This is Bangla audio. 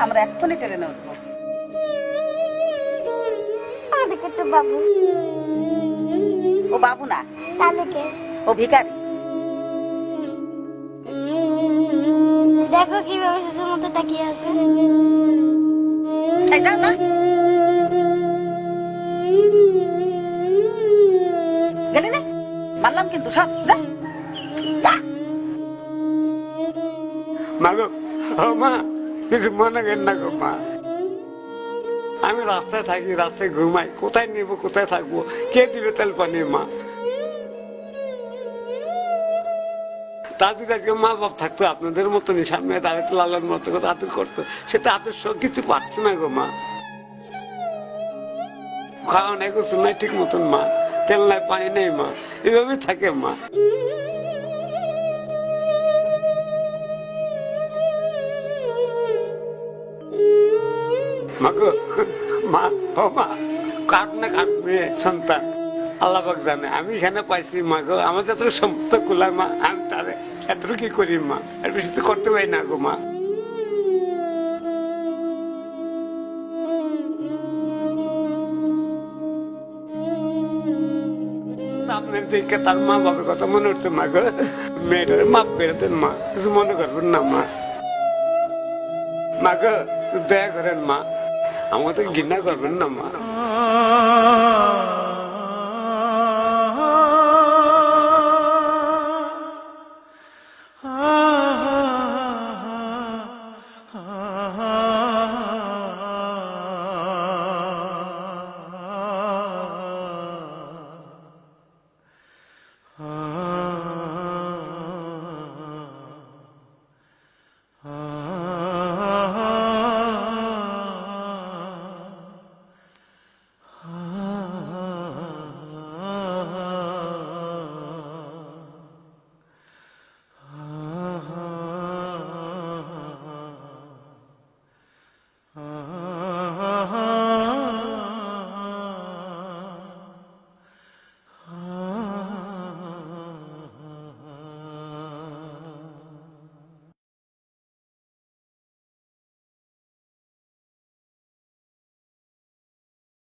আমরা এক্ষুনি ট্রেনে উঠবো। ওদিকে তো বাবু। ও বাবু না, তাহলে কে? ও ভিখারি। দেখো কিভাবে শেষের মতো তাকিয়ে আছে। এই যাও না, গেলি না, মারলাম কিন্তু সব। যা যা। মা গো, ও মা, কিছু মনে করেন না গো মা। আমি রাস্তায় থাকি, রাস্তায় ঘুমাই, কোথায় নেব, কোথায় থাকবো, কে দিবে তেল পানি? মা, তার যদি আজকে মা বাপ থাকতো আপনাদের মতনই সামনে দাঁড়াতে লালার মতো কথা আদর করতো, সেটা আদর্শ কিছু পাচ্ছে না গো মা। খাওয়া নাই, গোসল নাই ঠিক মতন মা, তেল নাই, পানি নেই মা, এভাবেই থাকে মা। মা গো, মা, ও মা, কাট না কাট মেয়ে সন্তান আল্লাহ পাক জানে। আমি এখানে পাইছি মা গো, আমার যতটুকু সম্পদ কুলায় মা, আমি তারে এতটুকু কি করি মা, আর বেশি তো করতে পারি না গো মা। আপনার দিকে তার মা বাবার কথা মনে হচ্ছে মা গো, মেয়েটার মাফ করে দেন মা, কিছু মনে করবেন না মা। মা গো, দয়া করেন মা, আমাকে ঘৃণা করবেন না মা।